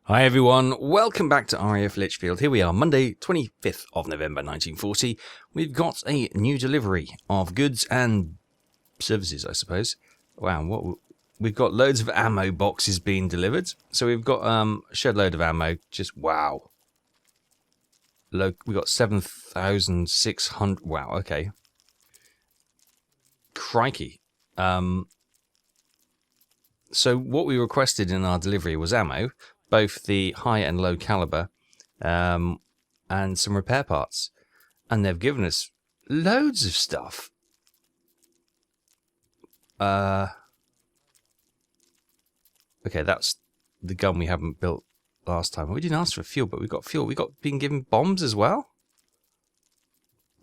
Hi everyone, welcome back to RAF Lichfield. Here we are, Monday 25th of November 1940. We've got a new delivery of goods and services, I suppose. Wow, we've got loads of ammo boxes being delivered. So we've got a shed load of ammo, just wow. We got 7,600, wow, okay. Crikey. So what we requested in our delivery was ammo, both the high and low caliber, and some repair parts. And they've given us loads of stuff. Okay, that's the gun we haven't built last time. We didn't ask for fuel, but we got fuel. We got been given bombs as well.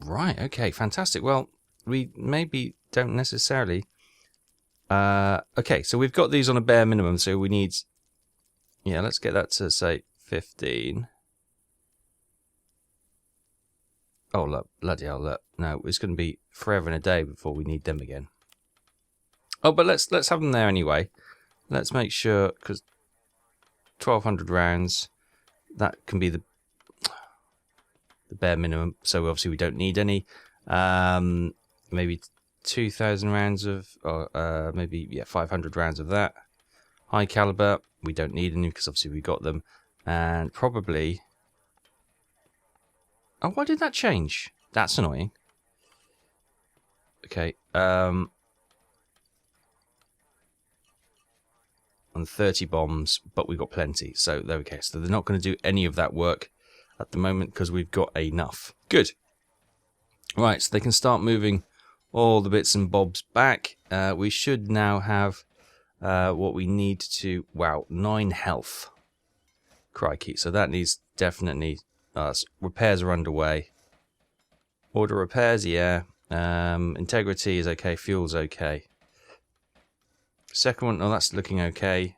Right, okay, fantastic. Well, we maybe don't necessarily. Okay, so we've got these on a bare minimum, so we need. Yeah, let's get that to, say, 15. Oh, look, bloody hell, look. No, it's going to be forever and a day before we need them again. Oh, but let's have them there anyway. Let's make sure, because 1,200 rounds, that can be the bare minimum. So obviously we don't need any. Maybe 2,000 rounds of, or maybe, yeah, 500 rounds of that. High caliber. We don't need any because obviously we got them. And probably... Oh, why did that change? That's annoying. Okay. And 30 bombs, but we've got plenty. So there we go. So they're not going to do any of that work at the moment because we've got enough. Good. Right, so they can start moving all the bits and bobs back. We should now have... what we need to... Wow, 9 health. Crikey. So that needs definitely... repairs are underway. Order repairs, yeah. Integrity is okay. Fuel's okay. Second one, oh, that's looking okay.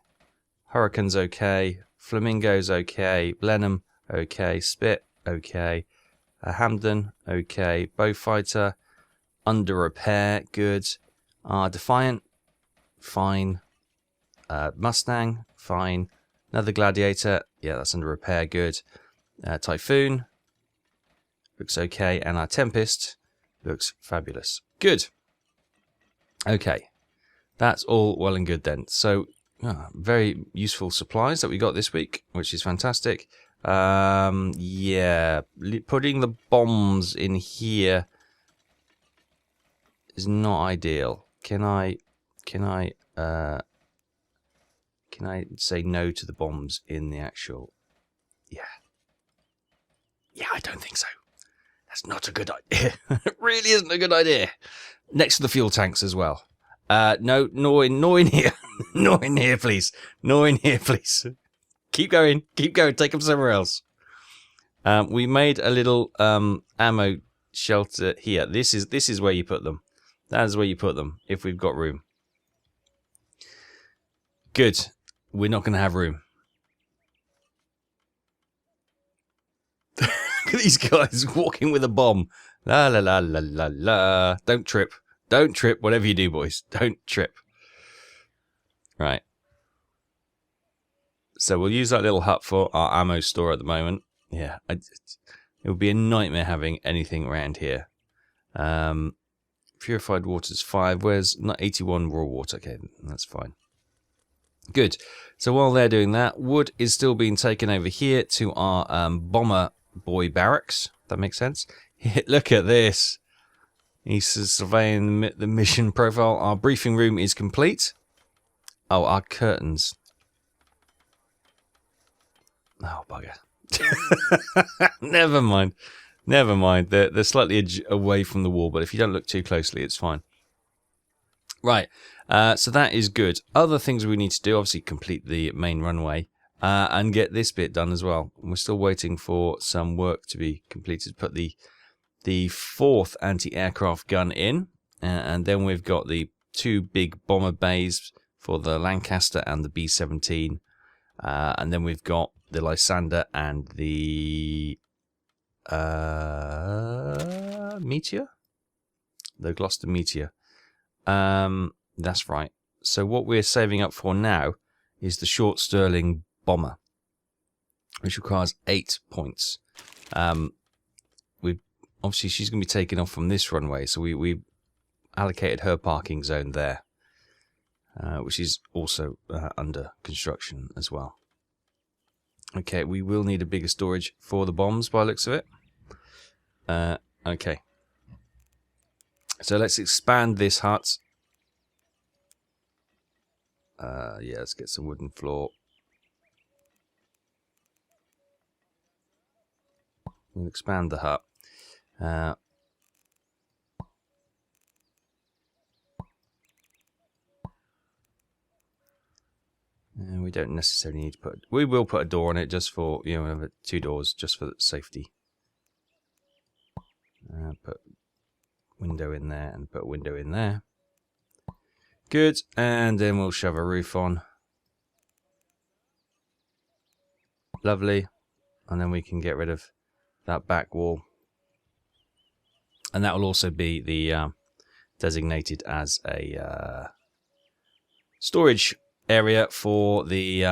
Hurricane's okay. Flamingo's okay. Blenheim, okay. Spit, okay. Hampden, okay. Bowfighter, under repair, good. Defiant, fine. Mustang, fine. Another Gladiator, yeah, that's under repair, good. Typhoon, looks okay. And our Tempest looks fabulous. Good. Okay, that's all well and good then. So, very useful supplies that we got this week, which is fantastic. Yeah, putting the bombs in here is not ideal. Can I say no to the bombs in the actual... Yeah, I don't think so. That's not a good idea. It really isn't a good idea. Next to the fuel tanks as well. No, nor in here. Nor in here, please. Nor in here, please. Keep going. Keep going. Take them somewhere else. We made a little ammo shelter here. This is where you put them. That is where you put them, if we've got room. Good. We're not going to have room. Look at these guys walking with a bomb. La la la la la la. Don't trip. Don't trip. Whatever you do, boys. Don't trip. Right. So we'll use that little hut for our ammo store at the moment. Yeah. It would be a nightmare having anything around here. Purified water's 5. Where's not 81 raw water? Okay, that's fine. Good. So while they're doing that, wood is still being taken over here to our bomber boy barracks. That makes sense. Look at this. He's surveying the mission profile. Our briefing room is complete. Oh, our curtains. Oh, bugger. Never mind. Never mind. They're slightly away from the wall, but if you don't look too closely, it's fine. Right. So that is good. Other things we need to do, obviously complete the main runway and get this bit done as well. We're still waiting for some work to be completed. Put the 4th anti-aircraft gun in, and then we've got the 2 big bomber bays for the Lancaster and the B-17, and then we've got the Lysander and the Meteor, the Gloucester Meteor. That's right. So what we're saving up for now is the short Stirling bomber. which requires 8 points. Obviously she's going to be taken off from this runway, so we allocated her parking zone there, which is also under construction as well. Okay, we will need a bigger storage for the bombs by the looks of it. Okay, so let's expand this hut. Yeah, let's get some wooden floor. We'll expand the hut. And we don't necessarily need to put... We will put a door on it just for, you know, 2 doors just for safety. Put window in there and put a window in there. Good, and then we'll shove a roof on. Lovely. And then we can get rid of that back wall. And that will also be the designated as a storage area for the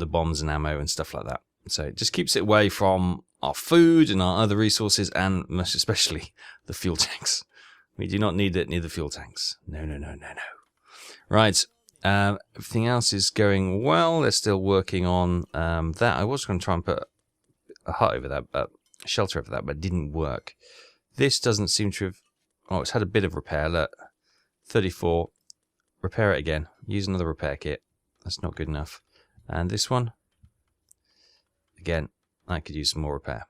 bombs and ammo and stuff like that. So it just keeps it away from our food and our other resources, and most especially the fuel tanks. We do not need it near the fuel tanks. No, no, no, no, no. Right. Everything else is going well. They're still working on that. I was going to try and put a hut over that, but a shelter over that, but it didn't work. This doesn't seem to have... Oh, it's had a bit of repair. Look, 34. Repair it again. Use another repair kit. That's not good enough. And this one, again, I could use some more repair.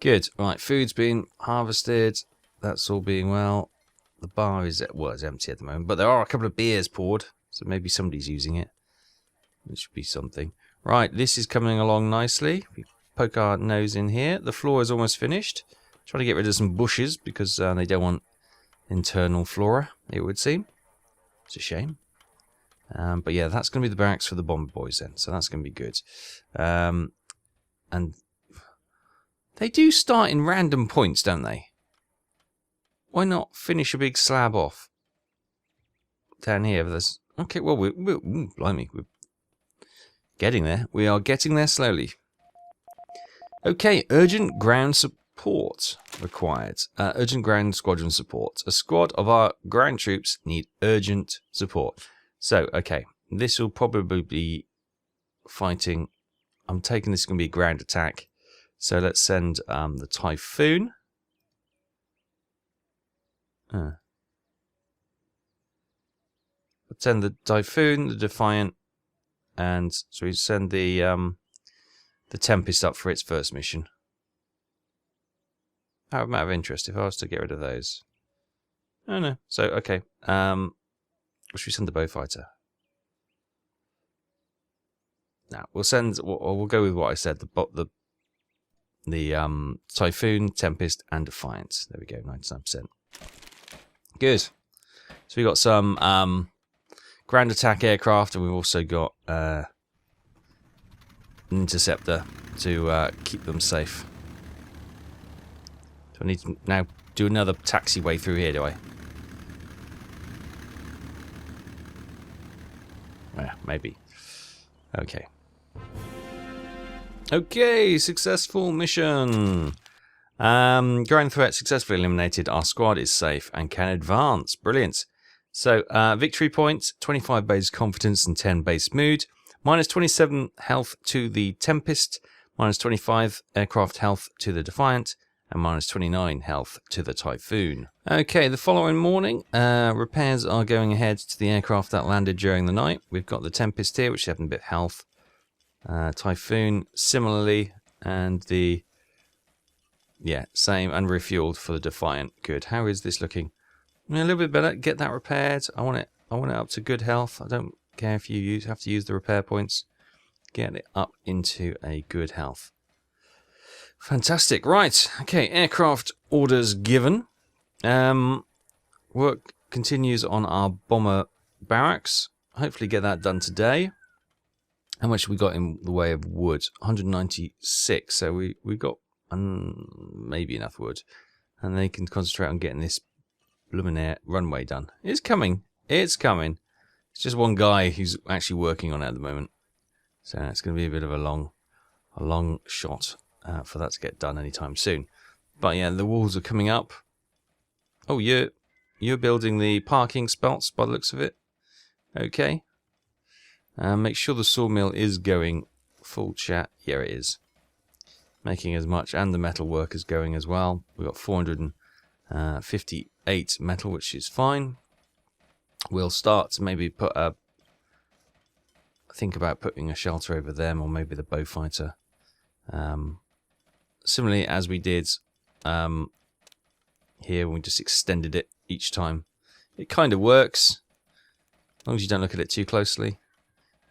Good. Right, food's been harvested. That's all being well. The bar is it's empty at the moment, but there are a couple of beers poured, so maybe somebody's using it. It should be something. Right, this is coming along nicely. We poke our nose in here. The floor is almost finished. Trying to get rid of some bushes because they don't want internal flora, it would seem. It's a shame. But yeah, that's going to be the barracks for the bomber boys then, so that's going to be good. And they do start in random points, don't they? Why not finish a big slab off down here? There's okay. Well, blimey, we're getting there. We are getting there slowly. Okay, urgent ground support required. Urgent ground squadron support. A squad of our ground troops need urgent support. So, okay, this will probably be fighting. I'm taking this is going to be a ground attack. So let's send the Typhoon. Let's send the Typhoon, the Defiant, and so we send the Tempest up for its first mission. Out of matter of interest, if I was to get rid of those. Oh no. So okay. Should we send the Bowfighter? Now we'll send. We'll go with what I said. The Typhoon, Tempest, and Defiant. There we go. 99%. Good. So we got some ground attack aircraft, and we've also got an interceptor to keep them safe. Do I need to now do another taxiway through here? Do I? Yeah, maybe. Okay. Okay, successful mission. Ground threat successfully eliminated. Our squad is safe and can advance. Brilliant. So, victory points, 25 base confidence and 10 base mood. Minus 27 health to the Tempest. Minus 25 aircraft health to the Defiant. And minus 29 health to the Typhoon. Okay, the following morning, repairs are going ahead to the aircraft that landed during the night. We've got the Tempest here, which has a bit of health. Typhoon, similarly, and the... Yeah, same, and refueled for the Defiant. Good. How is this looking? A little bit better. Get that repaired. I want it up to good health. I don't care if you have to use the repair points. Get it up into a good health. Fantastic. Right. Okay, aircraft orders given. Work continues on our bomber barracks. Hopefully get that done today. How much we got in the way of wood? 196. So we got maybe enough wood. And they can concentrate on getting this Blindflug runway done. It's coming. It's coming. It's just one guy who's actually working on it at the moment. So it's going to be a bit of a long shot for that to get done anytime soon. But yeah, the walls are coming up. Oh, you're building the parking spots by the looks of it. Okay. Make sure the sawmill is going full chat. Yeah, it is. Making as much, and the metal work is going as well. We've got 458 metal, which is fine. We'll start to maybe put think about putting a shelter over them, or maybe the bow fighter. Similarly as we did here, when we just extended it each time. It kind of works, as long as you don't look at it too closely.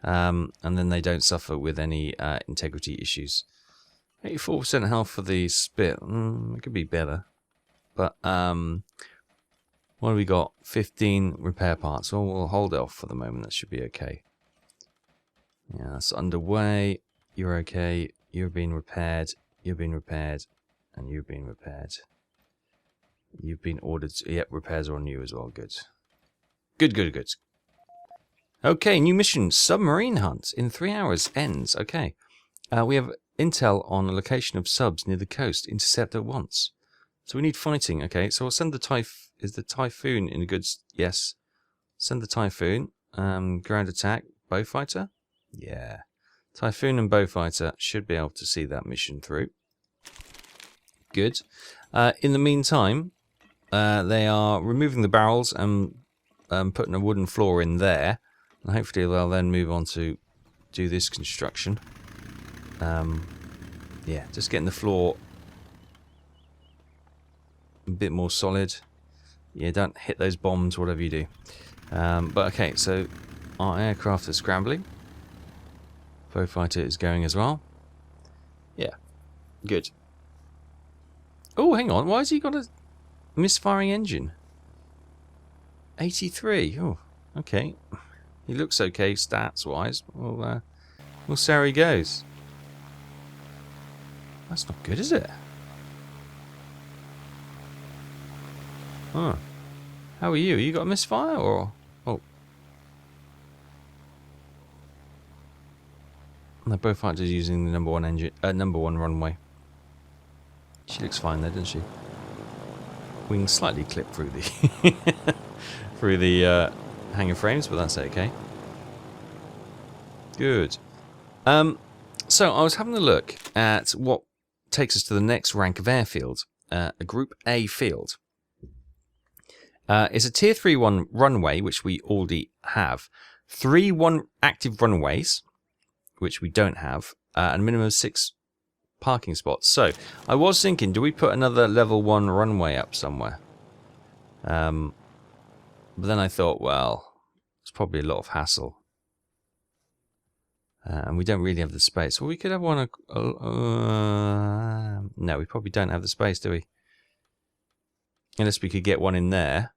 And then they don't suffer with any integrity issues. 84% health for the spit. It could be better. But what have we got? 15 repair parts. Well, we'll hold it off for the moment. That should be okay. Yeah, that's underway. You're okay. You're being repaired. You're being repaired. And you're being repaired. You've been ordered. Yep, repairs are on you as well. Good. Good. Okay, new mission. Submarine hunt in 3 hours ends. Okay. We have intel on a location of subs near the coast. Intercept at once. So we need fighting. Okay, so we'll send the Is the Typhoon in a good... Yes. Send the Typhoon. Ground attack. Bow fighter? Yeah. Typhoon and bow fighter should be able to see that mission through. Good. In the meantime, they are removing the barrels and putting a wooden floor in there. And hopefully they'll then move on to do this construction. Yeah, just getting the floor a bit more solid. Yeah, don't hit those bombs, whatever you do. But okay, so our aircraft is scrambling. Bow fighter is going as well. Yeah, good. Oh, hang on. Why has he got a misfiring engine? 83. Oh, okay. He looks okay stats-wise. We'll see how he goes. That's not good, is it? Huh. How are you? You got a misfire or... Oh. No, both fighters using the number one runway. She looks fine there, doesn't she? Wings slightly clipped through the through the hangar frames, but that's okay. Good. So I was having a look at what takes us to the next rank of airfield, a Group A field. It's a Tier 3 runway, which we already have. 3 active runways, which we don't have, and a minimum of 6 parking spots. So I was thinking, do we put another level 1 runway up somewhere? But then I thought, well, it's probably a lot of hassle. And we don't really have the space. Well, we could have one... no, we probably don't have the space, do we? Unless we could get one in there.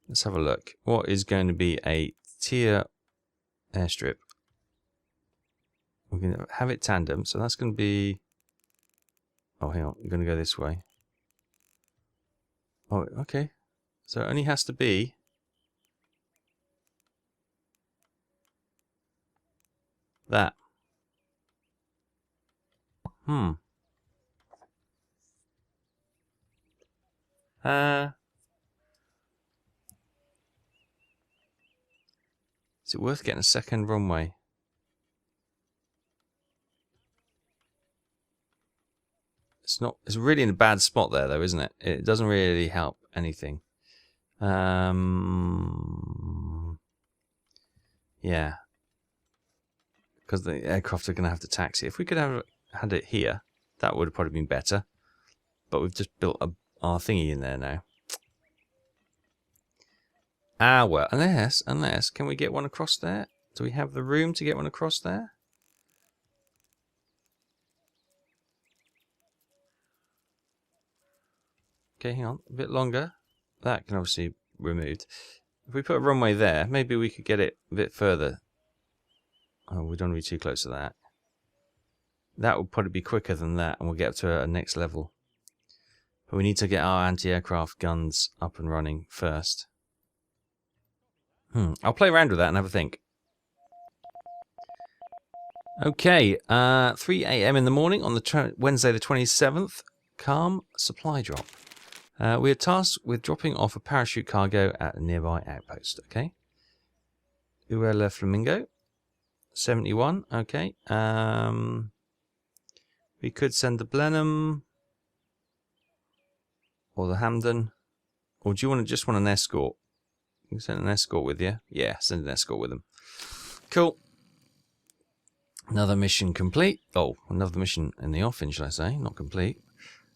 Let's have a look. What is going to be a tier airstrip? We're going to have it tandem, so that's going to be... Oh, hang on. We're going to go this way. Oh, okay. So it only has to be... that. Is it worth getting a second runway? It's not. It's really in a bad spot there, though, isn't it? It doesn't really help anything. Yeah. Because the aircraft are going to have to taxi. If we could have had it here, that would have probably been better. But we've just built our thingy in there now. Ah, well, unless, can we get one across there? Do we have the room to get one across there? Okay, hang on, a bit longer. That can obviously be removed. If we put a runway there, maybe we could get it a bit further. Oh, we don't want to be too close to that. That will probably be quicker than that, and we'll get up to a next level. But we need to get our anti-aircraft guns up and running first. I'll play around with that and have a think. Okay, 3 a.m. in the morning on the Wednesday the 27th. Calm supply drop. We are tasked with dropping off a parachute cargo at a nearby outpost. Okay. Uella Flamingo. 71. Okay. We could send the Blenheim or the Hamden. Or do you just want an escort? You can send an escort with you. Yeah, send an escort with them. Cool. Another mission complete. Oh, another mission in the offing, shall I say? Not complete.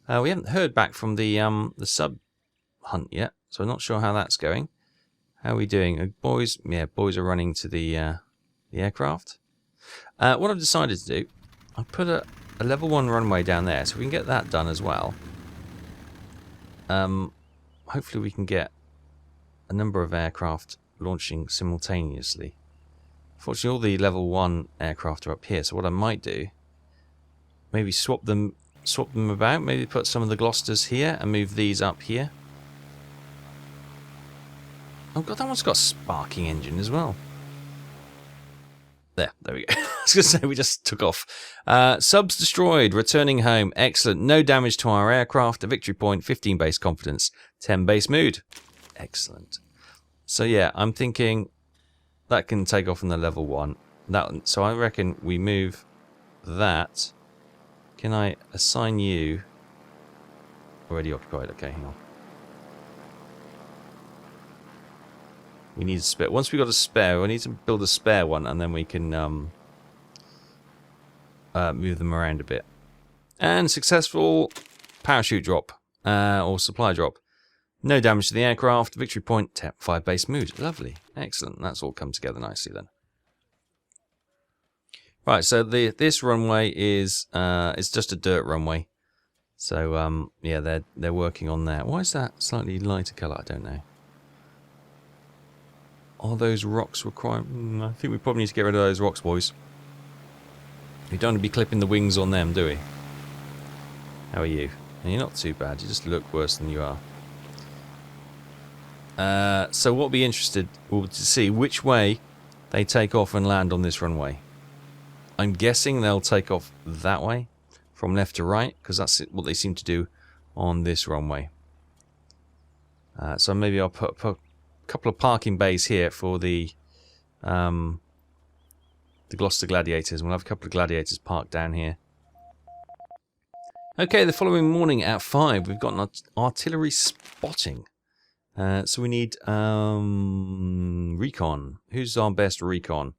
We haven't heard back from the sub hunt yet, so I'm not sure how that's going. How are we doing, boys? Yeah, boys are running to the aircraft. What I've decided to do, I put a level 1 runway down there, so we can get that done as well. Hopefully we can get a number of aircraft launching simultaneously. Fortunately, all the level 1 aircraft are up here, so what I might do, maybe swap them about, maybe put some of the Gloucesters here and move these up here. Oh god, that one's got a sparking engine as well. There we go. I was going to say, we just took off. Subs destroyed, returning home. Excellent. No damage to our aircraft. A victory point, 15 base confidence, 10 base mood. Excellent. So yeah, I'm thinking that can take off in the level 1. So I reckon we move that. Can I assign you? Already occupied. Okay, hang on. We need a spare. Once we've got a spare, we need to build a spare one, and then we can move them around a bit. And successful parachute drop, or supply drop. No damage to the aircraft. Victory point, 5 base mood. Lovely. Excellent. That's all come together nicely then. Right, so this runway is it's just a dirt runway. So yeah, they're working on that. Why is that slightly lighter colour? I don't know. Are those rocks required? I think we probably need to get rid of those rocks, boys. We don't want to be clipping the wings on them, do we? How are you? And you're not too bad. You just look worse than you are. So we'll be interested to see which way they take off and land on this runway. I'm guessing they'll take off that way, from left to right, because that's what they seem to do on this runway. So maybe I'll put a couple of parking bays here for the Gloucester Gladiators. We'll have a couple of Gladiators parked down here. Okay, the following morning at 5, we've got an artillery spotting. So we need recon. Who's our best recon?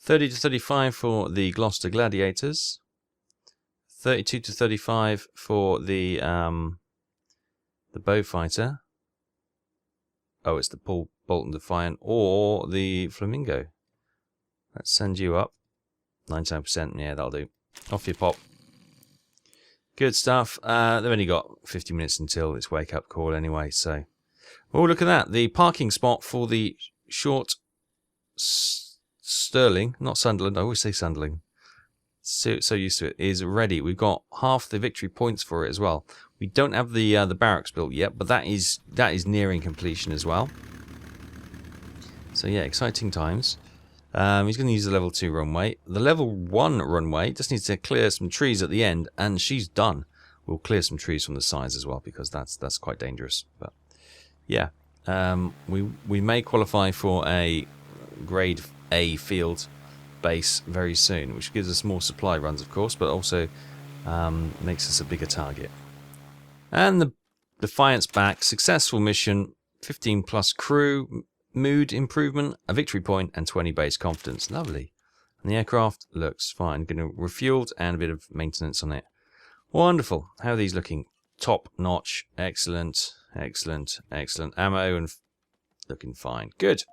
30 to 35 for the Gloucester Gladiators. 32 to 35 for the Bowfighter. Oh, it's the Paul Bolton Defiant or the Flamingo. Let's send you up. 97%. Yeah, that'll do. Off you pop. Good stuff. They've only got 50 minutes until it's wake up call anyway, so. Oh, look at that. The parking spot for the short Stirling, not Sunderland, I always say Sunderling. So used to it, is ready. We've got half the victory points for it as well. We don't have the barracks built yet, but that is nearing completion as well. So yeah, exciting times. He's going to use the level 2 runway. The level 1 runway just needs to clear some trees at the end, and she's done. We'll clear some trees from the sides as well, because that's quite dangerous. But yeah, we may qualify for a grade A field base very soon, which gives us more supply runs, of course, but also makes us a bigger target. And the Defiant's back. Successful mission. 15 plus crew. Mood improvement. A victory point and 20 base confidence. Lovely. And the aircraft looks fine. Going to refueled and a bit of maintenance on it. Wonderful. How are these looking? Top notch. Excellent. Excellent. Excellent. Ammo and looking fine. Good.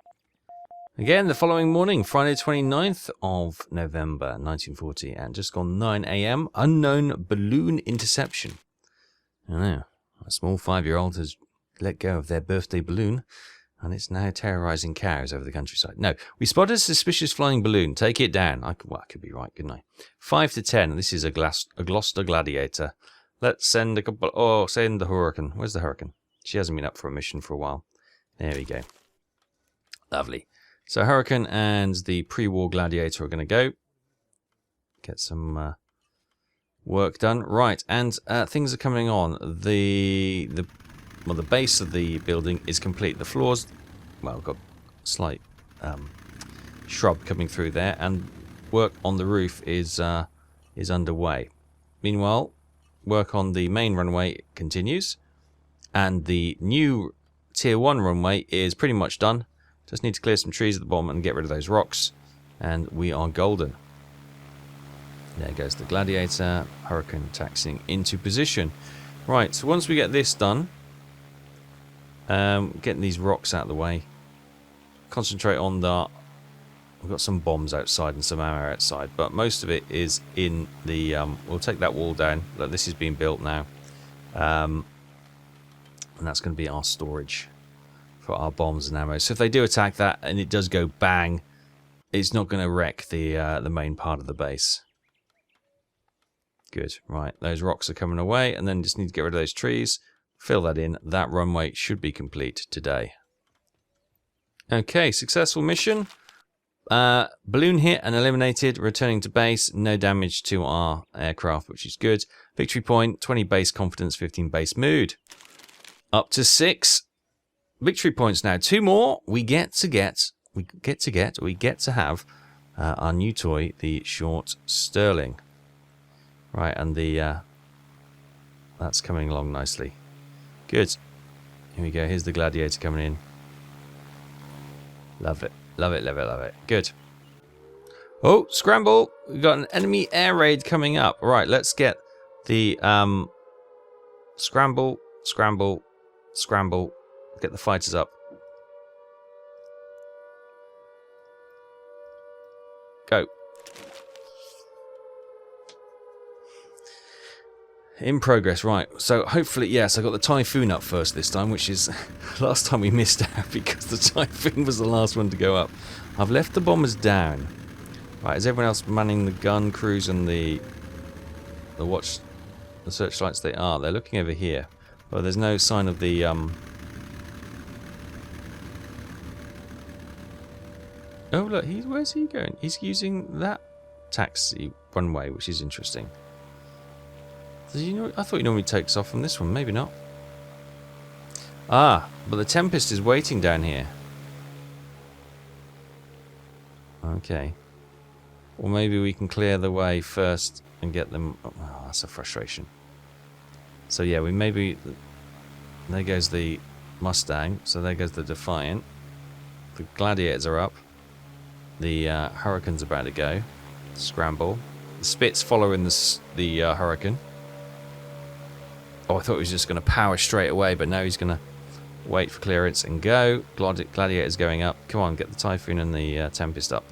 Again, the following morning, Friday 29th of November 1940, and just gone 9 a.m. Unknown balloon interception. I know, a small 5-year-old has let go of their birthday balloon, and it's now terrorizing cows over the countryside. No, we spotted a suspicious flying balloon. Take it down. I could be right, couldn't I? 5 to 10. This is a Gloucester Gladiator. Let's send a couple. Oh, send the Hurricane. Where's the Hurricane? She hasn't been up for a mission for a while. There we go. Lovely. So Hurricane and the pre-war Gladiator are going to go. get some work done. Right, and things are coming on. The base of the building is complete. The floors, well, got slight shrub coming through there, and work on the roof is underway. Meanwhile, work on the main runway continues, and the new Tier 1 runway is pretty much done. Just need to clear some trees at the bottom and get rid of those rocks, and we are golden. There goes the Gladiator, Hurricane taxiing into position. Right, so once we get this done, getting these rocks out of the way, concentrate on the... We've got some bombs outside and some ammo outside, but most of it is in the... we'll take that wall down. Look, this is being built now. And that's going to be our storage for our bombs and ammo. So if they do attack that and it does go bang, it's not going to wreck the main part of the base. Good. Right, those rocks are coming away, and then just need to get rid of those trees. Fill that in. That runway should be complete today. Okay, successful mission. Balloon hit and eliminated, returning to base. No damage to our aircraft, which is good. Victory point, 20 base confidence, 15 base mood. Up to 6 victory points now. 2 more. We get to have our new toy, the short Stirling. Right, and the that's coming along nicely. Good. Here we go. Here's the Gladiator coming in. Love it. Love it, love it, love it. Good. Oh, scramble. We've got an enemy air raid coming up. Right, let's get the scramble, scramble, scramble. Get the fighters up. Go. In progress, right. So hopefully, yes, I got the Typhoon up first this time, which is last time we missed out because the Typhoon was the last one to go up. I've left the bombers down. Right, is everyone else manning the gun crews and the watch, the searchlights? They are. They're looking over here. Well, there's no sign of the Oh look, where's he going? He's using that taxi runway, which is interesting. Does he know? I thought he normally takes off from this one. Maybe not. Ah, but the Tempest is waiting down here. Okay. Or maybe we can clear the way first and get them... Oh, that's a frustration. So yeah, we maybe... There goes the Mustang. So there goes the Defiant. The Gladiators are up. The Hurricane's about to go. Scramble. The Spit's following the Hurricane. Oh, I thought he was just going to power straight away, but now he's going to wait for clearance and go. Gladiator's going up. Come on, get the Typhoon and the Tempest up.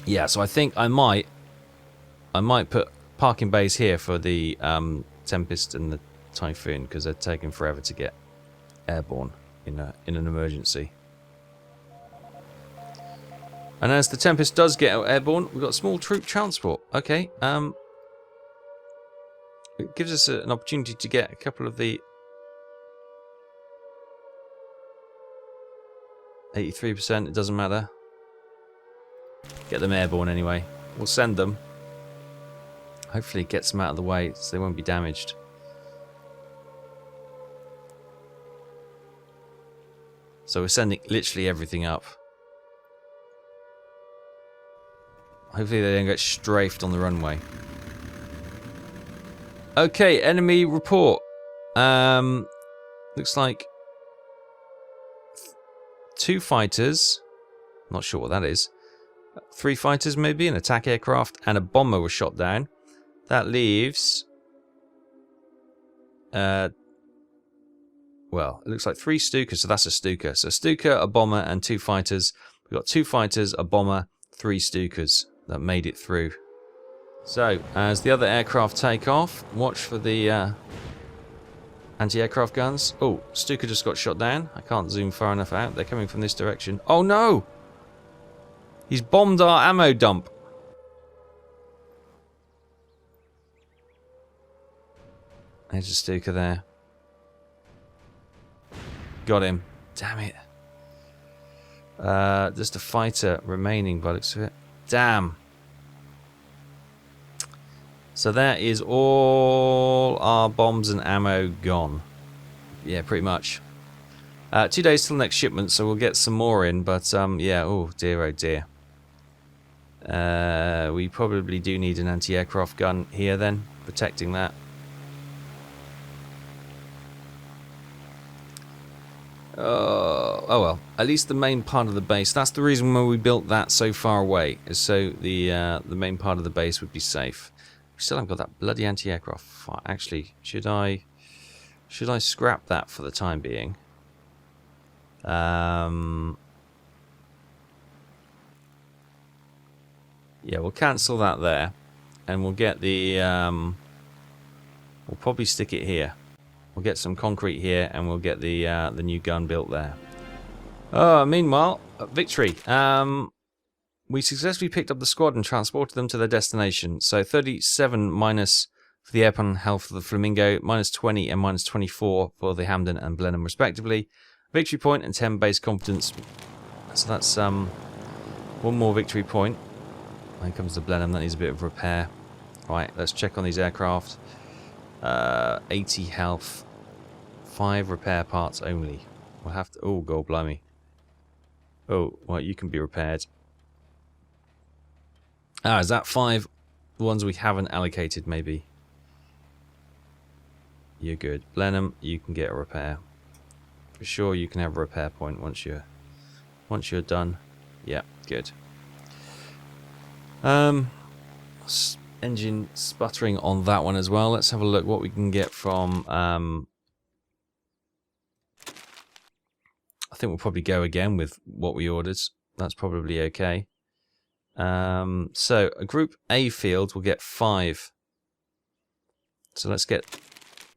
Yeah, so I think I might put parking bays here for the Tempest and the Typhoon because they're taking forever to get airborne in an emergency. And as the Tempest does get airborne, we've got small troop transport. Okay, it gives us an opportunity to get a couple of the 83%, it doesn't matter. Get them airborne anyway. We'll send them. Hopefully it gets them out of the way so they won't be damaged. So we're sending literally everything up. Hopefully they don't get strafed on the runway. Okay, enemy report. Looks like 2 fighters. Not sure what that is. 3 fighters maybe, an attack aircraft, and a bomber was shot down. That leaves... well, it looks like 3 Stukas, so that's a Stuka. So Stuka, a bomber, and 2 fighters. We've got 2 fighters, a bomber, 3 Stukas that made it through. So, as the other aircraft take off, watch for the anti-aircraft guns. Oh, Stuka just got shot down. I can't zoom far enough out. They're coming from this direction. Oh no! He's bombed our ammo dump. There's a Stuka there. Got him. Damn it. Just a fighter remaining by the looks of it. Damn. So that is all our bombs and ammo gone. Yeah, pretty much. 2 days till next shipment, so we'll get some more in. But yeah, oh dear, we probably do need an anti-aircraft gun here then, protecting that. Oh well, at least the main part of the base. That's the reason why we built that so far away, is so the main part of the base would be safe. We still haven't got that bloody anti-aircraft. Actually, should I scrap that for the time being? Yeah, we'll cancel that there, and we'll get the we'll probably stick it here. We'll get some concrete here, and we'll get the new gun built there. Meanwhile, victory. We successfully picked up the squad and transported them to their destination. So 37 minus for the airplane health for the Flamingo, minus 20 and minus 24 for the Hamden and Blenheim respectively. Victory point and 10 base competence. So that's one more victory point. Here comes the Blenheim, that needs a bit of repair. Right, let's check on these aircraft. 80 health, 5 repair parts only. We'll have to. Oh, God, blimey. Oh, well, you can be repaired. Is that 5 ones we haven't allocated? Maybe. You're good, Blenheim. You can get a repair. For sure, you can have a repair point once you're done. Yeah, good. Engine sputtering on that one as well. Let's have a look what we can get from. I think we'll probably go again with what we ordered. That's probably okay. So a group A field will get 5. So let's get.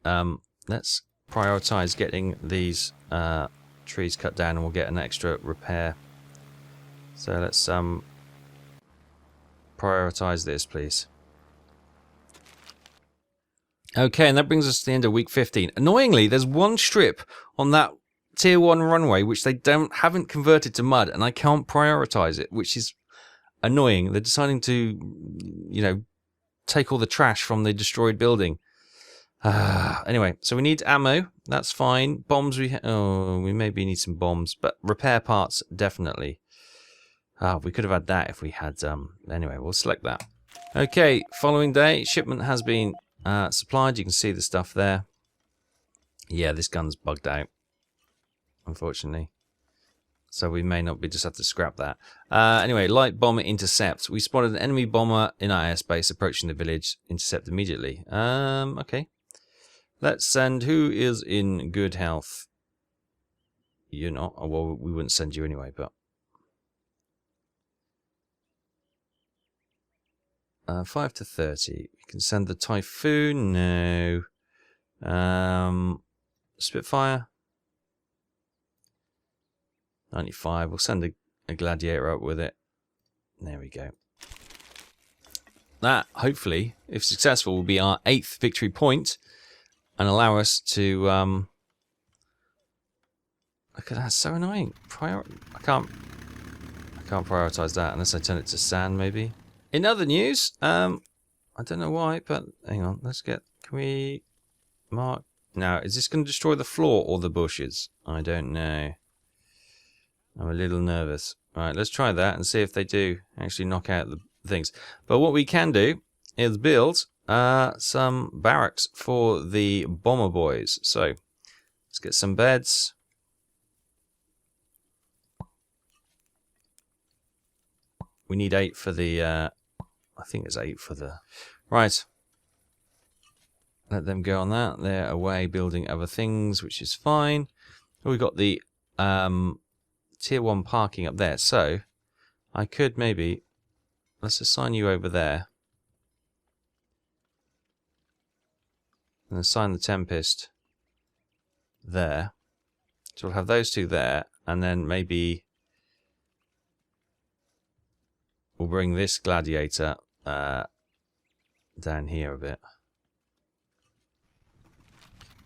Let's prioritize getting these trees cut down, and we'll get an extra repair. So let's prioritize this, please. Okay, and that brings us to the end of week 15. Annoyingly, there's one strip on that tier 1 runway which they haven't converted to mud, and I can't prioritize it, which is annoying. They're deciding to, take all the trash from the destroyed building. Anyway, so we need ammo. That's fine. Bombs, we maybe need some bombs, but repair parts, definitely. We could have had that if we had. Anyway, we'll select that. Okay, following day, shipment has been supplied. You can see the stuff there. Yeah, this gun's bugged out, unfortunately. So we may not be, just have to scrap that. Anyway, light bomber intercept. We spotted an enemy bomber in our airspace approaching the village. Intercept immediately. Okay. Let's send who is in good health. You're not. Oh, well, we wouldn't send you anyway, but. 5 to 30. We can send the Typhoon. No. Spitfire. 95. We'll send a Gladiator up with it. There we go. That, hopefully, if successful, will be our 8th victory point and allow us to. Look at that, so annoying. I can't prioritize that unless I turn it to sand, maybe. In other news, I don't know why, but hang on. Let's get. Can we mark? Now, is this going to destroy the floor or the bushes? I don't know. I'm a little nervous. Alright, let's try that and see if they do actually knock out the things. But what we can do is build some barracks for the bomber boys. So, let's get some beds. We need 8 for the... I think it's 8 for the... Right. Let them go on that. They're away building other things, which is fine. We've got the... Tier 1 parking up there, so I could maybe, let's assign you over there and assign the Tempest there, so we'll have those 2 there, and then maybe we'll bring this Gladiator down here a bit.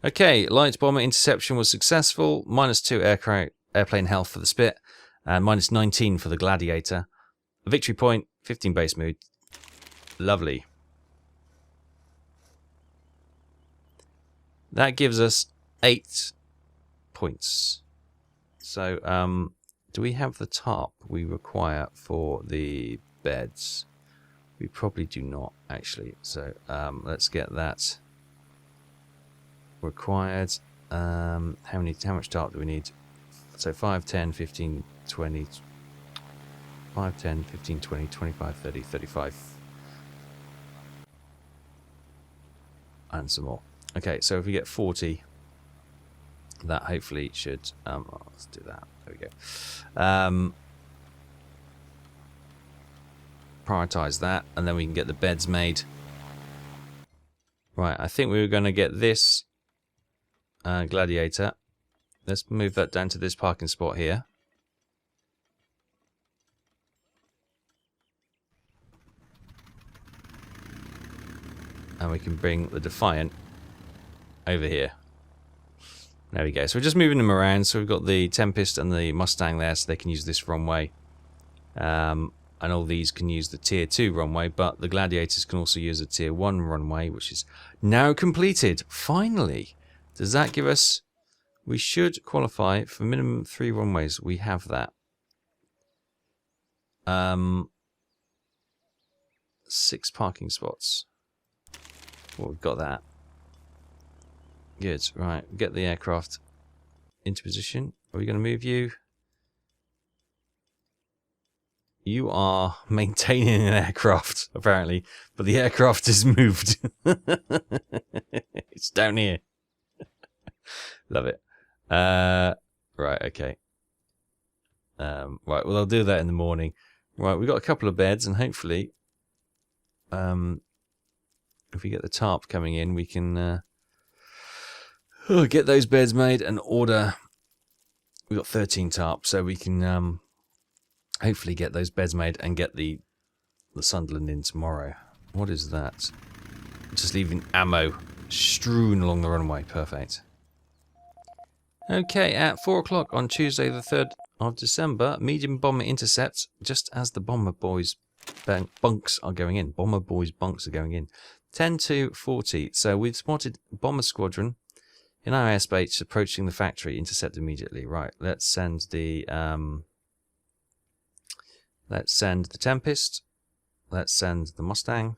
Okay, light bomber interception was successful, -2 airplane health for the Spit, and -19 for the Gladiator. A victory point, 15 base mood. Lovely. That gives us 8 points. So, do we have the tarp we require for the beds? We probably do not, actually. So, let's get that required. How much tarp do we need? So 5, 10, 15, 20, 5, 10, 15, 20, 25, 30, 35. And some more. Okay, so if we get 40, that hopefully should... let's do that. There we go. Prioritize that, and then we can get the beds made. Right, I think we were going to get this gladiator. Let's move that down to this parking spot here. And we can bring the Defiant over here. There we go. So we're just moving them around. So we've got the Tempest and the Mustang there, so they can use this runway. And all these can use the Tier 2 runway, but the Gladiators can also use a Tier 1 runway, which is now completed. Finally! Does that give us... We should qualify for minimum 3 runways. We have that. 6 parking spots. Well, we've got that. Good. Right. Get the aircraft into position. Are we going to move you? You are maintaining an aircraft, apparently, but the aircraft is moved. It's down here. Love it. Right, okay. Right, well, I'll do that in the morning. Right, we've got a couple of beds, and hopefully, if we get the tarp coming in, we can get those beds made and order. We've got 13 tarp, so we can hopefully get those beds made and get the Sunderland in tomorrow. What is that? Just leaving ammo strewn along the runway. Perfect. Okay, at 4 o'clock on Tuesday the 3rd of December, medium bomber intercepts just as the bomber boys bunks are going in. Bomber boys bunks are going in. 10 to 40. So we've spotted bomber squadron in our airspace approaching the factory. Intercept immediately. Right, let's send the Tempest. Let's send the Mustang.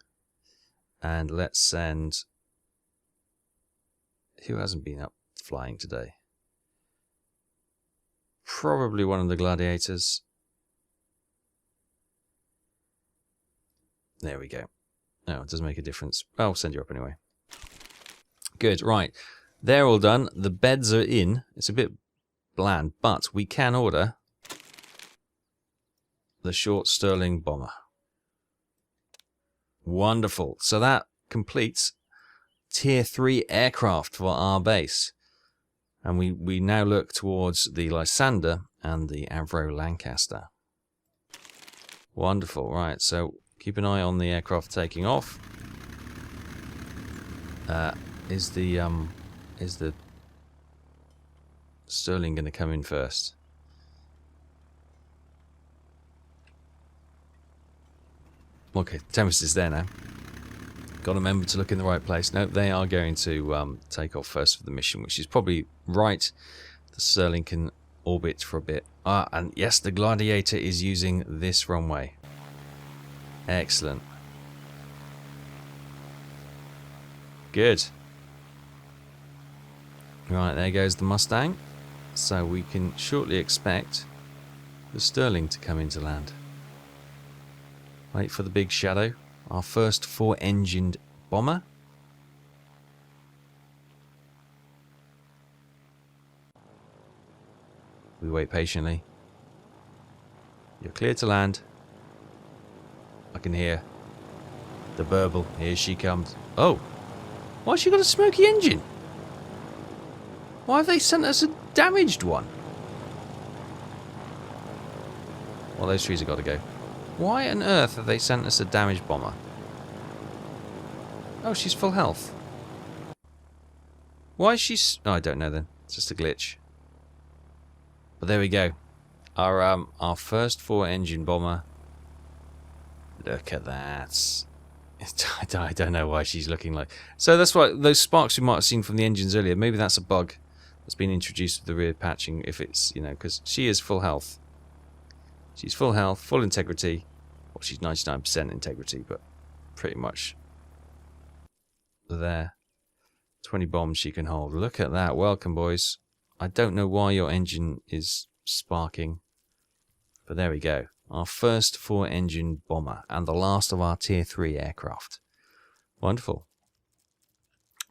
And let's send... Who hasn't been up flying today? Probably one of the Gladiators. There we go. No, it doesn't make a difference. I'll send you up anyway. Good, right. They're all done. The beds are in. It's a bit bland, but we can order the short Stirling bomber. Wonderful. So that completes Tier 3 aircraft for our base. And we now look towards the Lysander and the Avro Lancaster. Wonderful. Right, so keep an eye on the aircraft taking off. Is the Stirling going to come in first? Okay, Tempest is there now. Got to remember to look in the right place. No, they are going to take off first for the mission, which is probably right. The Stirling can orbit for a bit. And yes, the Gladiator is using this runway. Excellent. Good. Right, there goes the Mustang. So we can shortly expect the Stirling to come into land. Wait for the big shadow. Our first 4-engined bomber. We wait patiently. You're clear to land. I can hear the burble. Here she comes. Oh! Why's she got a smoky engine? Why have they sent us a damaged one? Well, those trees have got to go. Why on earth have they sent us a damaged bomber? Oh, she's full health. Why is she... Oh, I don't know then. It's just a glitch. But there we go. Our first 4-engine bomber. Look at that. I don't know why she's looking like... So that's why those sparks we might have seen from the engines earlier, maybe that's a bug that's been introduced with the rear patching, if it's, you know, because she is full health. She's full health, full integrity. Well, she's 99% integrity, but pretty much there. 20 bombs she can hold. Look at that. Welcome, boys. I don't know why your engine is sparking, but there we go. Our first 4-engine bomber and the last of our Tier 3 aircraft. Wonderful.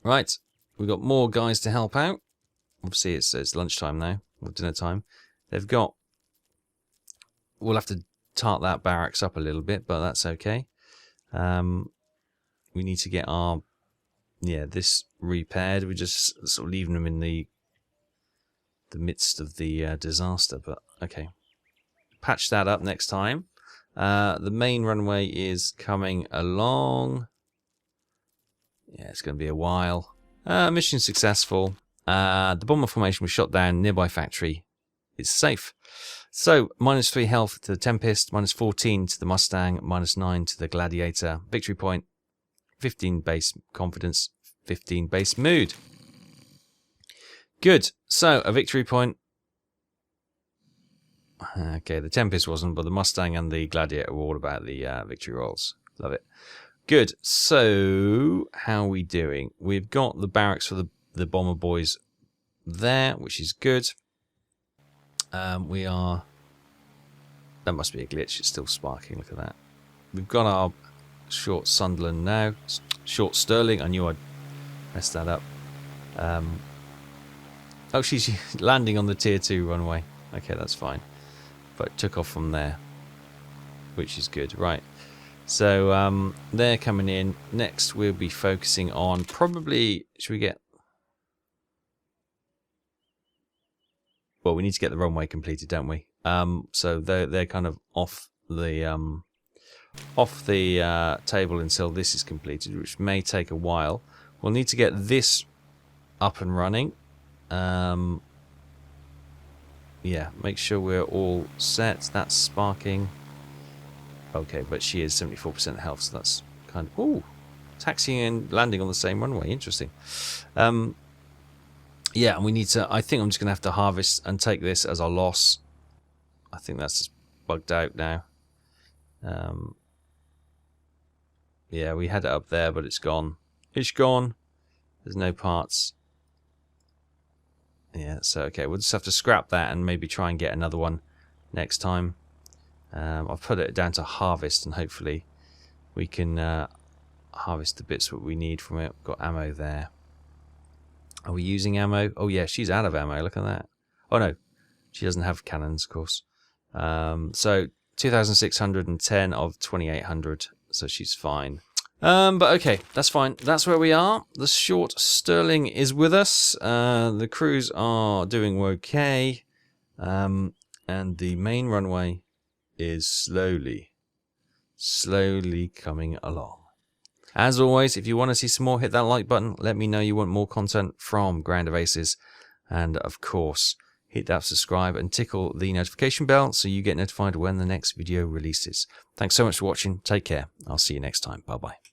Right, we've got more guys to help out. Obviously, it's lunchtime now, or dinner time. They've got... We'll have to tart that barracks up a little bit, but that's okay. We need to get our... Yeah, this repaired. We're just sort of leaving them in the midst of the disaster, but okay. Patch that up next time. The main runway is coming along. Yeah, it's going to be a while. Mission successful. The bomber formation was shot down. Nearby factory is safe. So, -3 health to the Tempest, -14 to the Mustang, -9 to the Gladiator. Victory point, 15 base confidence, 15 base mood. Good. So, a victory point. Okay, the Tempest wasn't, but the Mustang and the Gladiator were all about the victory rolls. Love it. Good. So, how are we doing? We've got the barracks for the bomber boys there, which is good. We are... That must be a glitch. It's still sparking. Look at that. We've got our short Sunderland now. Short Stirling. I knew I'd messed that up. Oh, she's landing on the Tier 2 runway. Okay, that's fine. But took off from there, which is good. Right. So they're coming in. Next, we'll be focusing on probably... Should we get... Well, we need to get the runway completed, don't we? So they're kind of off the table until this is completed, which may take a while. We'll need to get this up and running. Yeah, make sure we're all set. That's sparking. Okay, but she is 74% health, so that's kind of... Ooh, taxiing and landing on the same runway. Interesting. Yeah, and we need to... I think I'm just going to have to harvest and take this as our loss. I think that's just bugged out now. Yeah, we had it up there, but it's gone. It's gone. There's no parts. Yeah, so okay, we'll just have to scrap that and maybe try and get another one next time. I've put it down to harvest, and hopefully we can harvest the bits that we need from it. We've got ammo there. Are we using ammo? Oh yeah, she's out of ammo. Look at that. Oh no, she doesn't have cannons, of course. So 2,610 of 2,800, so she's fine. But okay, that's fine. That's where we are. The short Stirling is with us. The crews are doing okay. And the main runway is slowly coming along. As always, if you want to see some more, hit that like button. Let me know you want more content from Ground of Aces. And of course, hit that subscribe and tickle the notification bell so you get notified when the next video releases. Thanks so much for watching. Take care. I'll see you next time. Bye-bye.